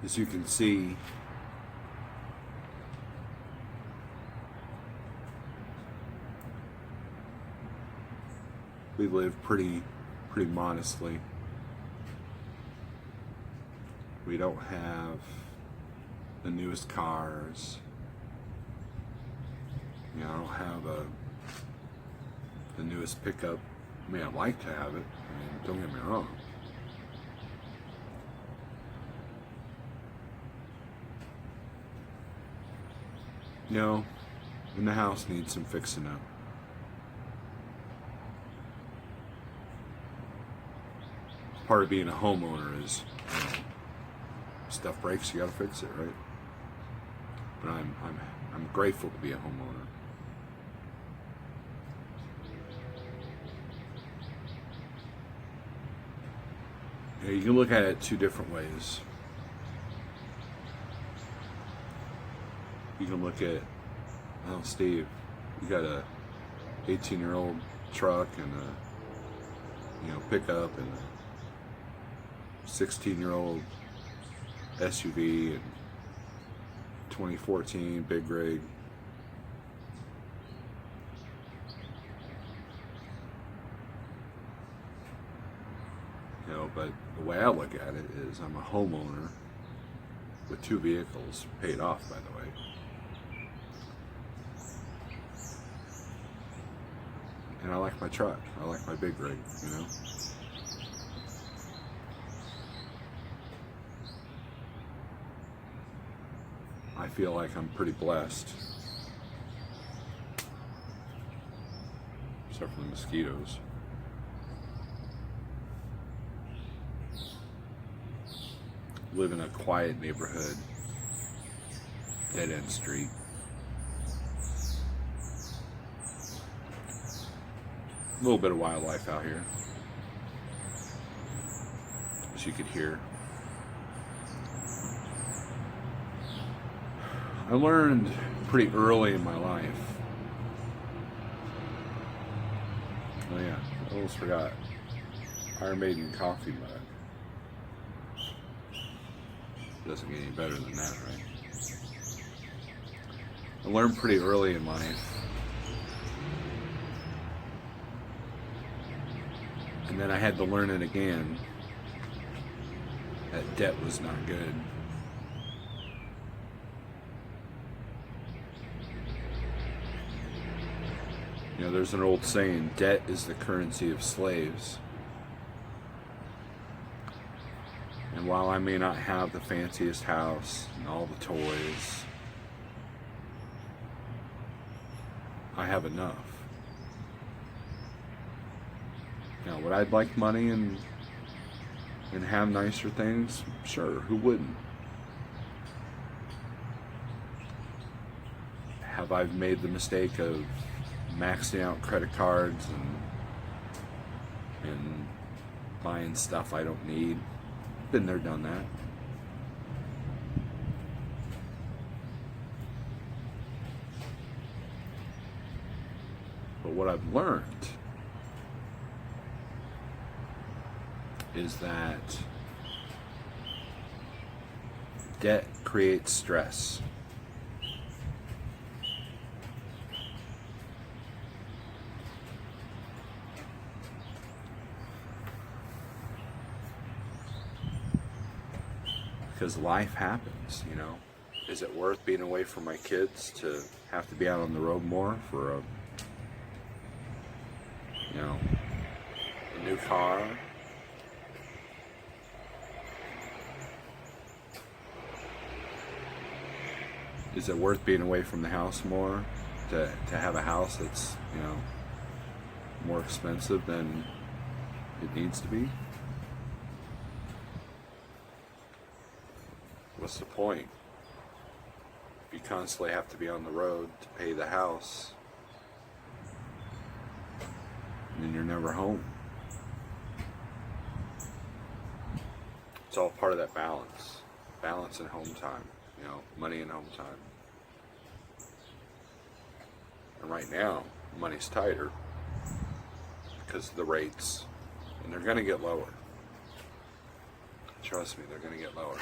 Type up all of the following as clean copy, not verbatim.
As you can see, we live pretty modestly. We don't have the newest cars. You know, I don't have the newest pickup. I mean, I'd like to have it. I mean, don't get me wrong. You know, and the house needs some fixing up. Part of being a homeowner is, you know, stuff breaks, you gotta fix it, right? But I'm grateful to be a homeowner. You know, you can look at it two different ways. You can look at, oh, Steve, you got a 18-year-old truck and a, you know, pickup and a 16-year-old SUV and 2014 big rig. You know, but the way I look at it is I'm a homeowner with two vehicles paid off, by the way. And I like my truck. I like my big rig, you know. I feel like I'm pretty blessed. Except for the mosquitoes. Live in a quiet neighborhood, dead end street. A little bit of wildlife out here, as you could hear. I learned pretty early in my life. Oh yeah, I almost forgot. Iron Maiden coffee mug. Doesn't get any better than that, right? I learned pretty early in life. And then I had to learn it again, that debt was not good. You know, there's an old saying, debt is the currency of slaves. And while I may not have the fanciest house and all the toys, I have enough. Now, would I like money and have nicer things? Sure, who wouldn't? Have I made the mistake of maxing out credit cards and buying stuff I don't need? Been there, done that. But what I've learned is that debt creates stress. Because life happens, you know. Is it worth being away from my kids to have to be out on the road more for a, you know, a new car? Is it worth being away from the house more to have a house that's, you know, more expensive than it needs to be? What's the point? If you constantly have to be on the road to pay the house, and then you're never home. It's all part of that balance. Balance and home time. You know, money and home time. And right now, money's tighter because of the rates, and they're going to get lower. Trust me, they're going to get lower.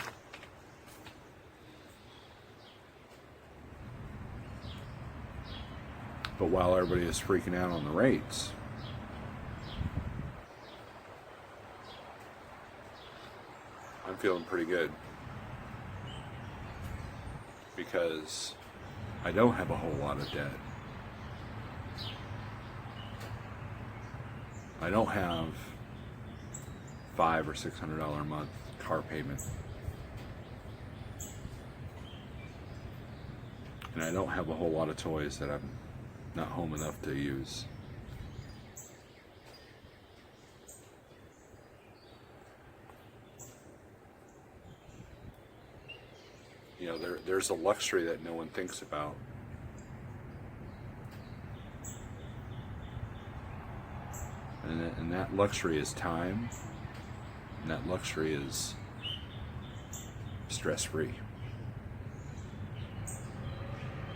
But while everybody is freaking out on the rates, I'm feeling pretty good because I don't have a whole lot of debt. I don't have $500 or $600 a month car payment. And I don't have a whole lot of toys that I'm not home enough to use. You know, there's a luxury that no one thinks about. And that luxury is time. And that luxury is stress-free.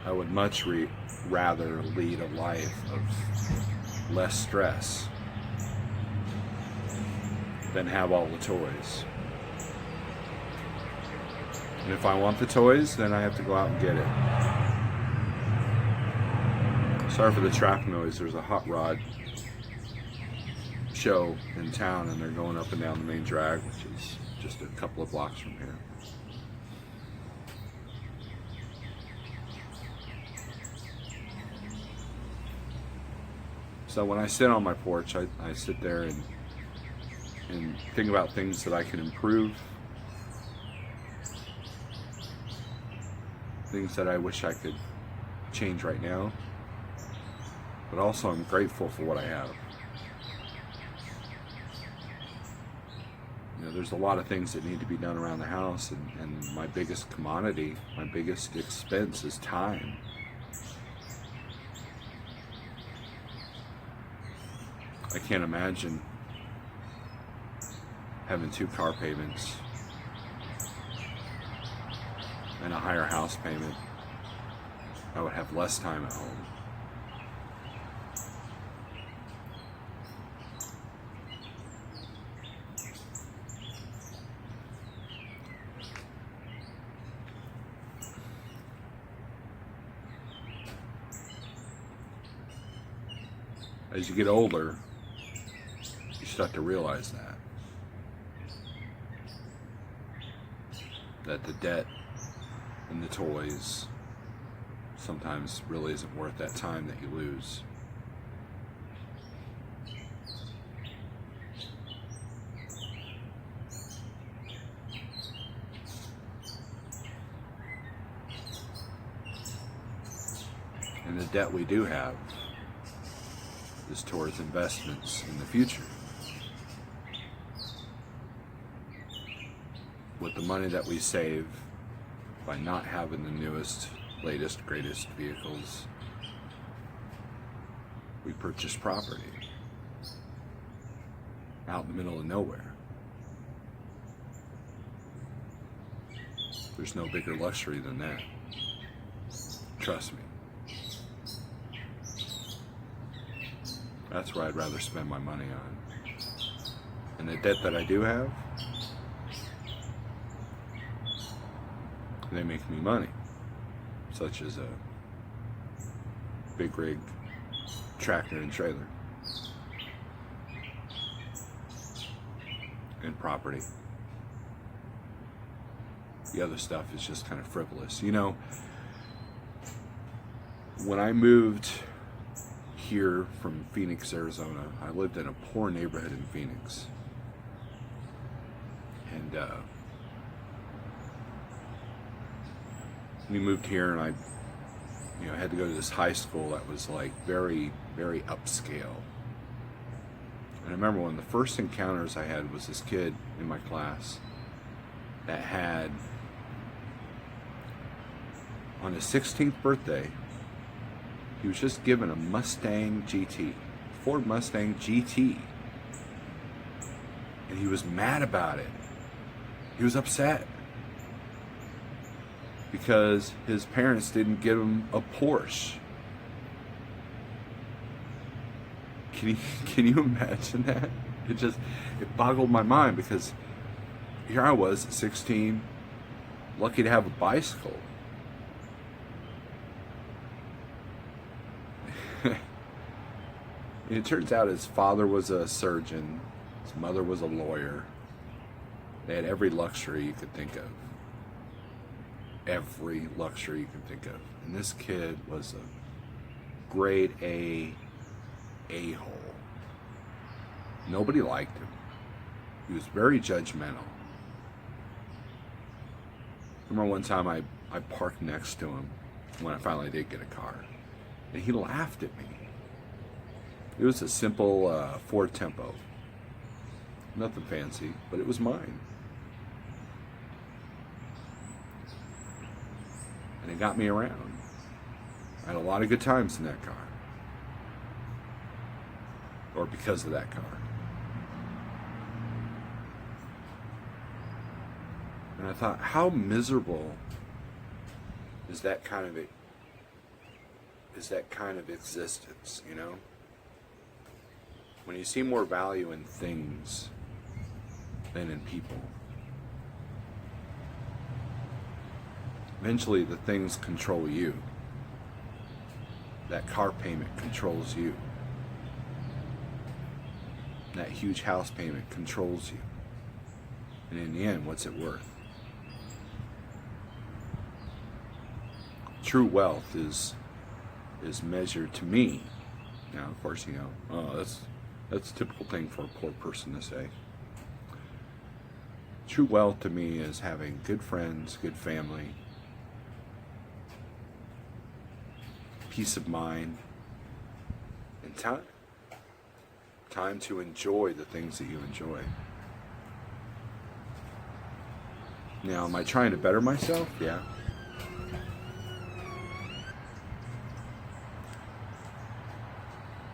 I would much rather lead a life of less stress than have all the toys. And if I want the toys, then I have to go out and get it. Sorry for the traffic noise. There's a hot rod show in town, and they're going up and down the main drag, which is just a couple of blocks from here. So when I sit on my porch, I sit there and think about things that I can improve, things that I wish I could change right now, but also I'm grateful for what I have. You know, there's a lot of things that need to be done around the house, and my biggest commodity, my biggest expense is time. I can't imagine having 2 car payments and a higher house payment. I would have less time at home. As you get older, you start to realize that the debt and the toys sometimes really isn't worth that time that you lose. And the debt we do have is towards investments in the future. With the money that we save by not having the newest, latest, greatest vehicles, we purchase property out in the middle of nowhere. There's no bigger luxury than that. Trust me. That's where I'd rather spend my money on. And the debt that I do have, they make me money, such as a big rig tractor and trailer and property. The other stuff is just kind of frivolous. You know, when I moved here from Phoenix, Arizona, I lived in a poor neighborhood in Phoenix. And we moved here, and I had to go to this high school that was like very, very upscale. And I remember one of the first encounters I had was this kid in my class that had, on his 16th birthday, he was just given a Mustang GT, Ford Mustang GT. And he was mad about it. He was upset because his parents didn't give him a Porsche. Can you imagine that? It boggled my mind, because here I was at 16, lucky to have a bicycle. And it turns out his father was a surgeon, his mother was a lawyer. They had every luxury you could think of. Every luxury you could think of. And this kid was a grade A-hole. Nobody liked him. He was very judgmental. I remember one time I parked next to him when I finally did get a car. And he laughed at me. It was a simple Ford Tempo. Nothing fancy, but it was mine. And it got me around. I had a lot of good times in that car. Or because of that car. And I thought, how miserable is that kind of existence, you know? When you see more value in things than in people. Eventually the things control you. That car payment controls you. That huge house payment controls you. And in the end, what's it worth? True wealth is measured to me. Now, of course, you know, oh, that's a typical thing for a poor person to say. True wealth to me is having good friends, good family, peace of mind, and time. Time to enjoy the things that you enjoy. Now, am I trying to better myself? Yeah.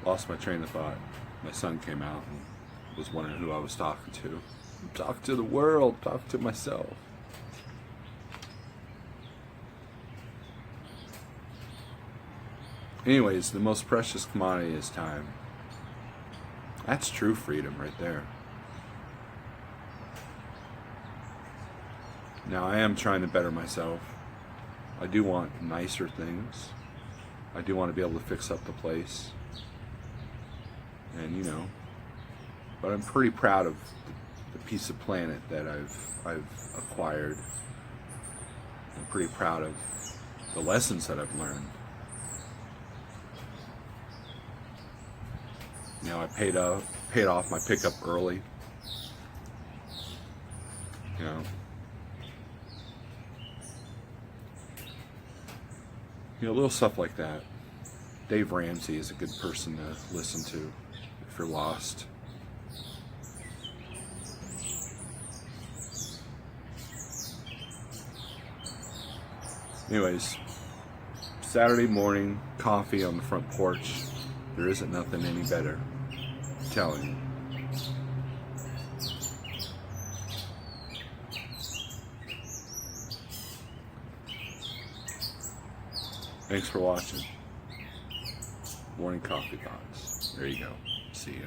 Lost my train of thought. My son came out and was wondering who I was talking to. I'm talking to the world, talking to myself. Anyways, the most precious commodity is time. That's true freedom right there. Now, I am trying to better myself. I do want nicer things. I do want to be able to fix up the place. And, you know, but I'm pretty proud of the piece of planet that I've acquired. I'm pretty proud of the lessons that I've learned. You know, I paid off my pickup early. You know, little stuff like that. Dave Ramsey is a good person to listen to if you're lost. Anyways, Saturday morning, coffee on the front porch. There isn't nothing any better. I'm telling you. Thanks for watching. Morning Coffee Thoughts. There you go. See ya.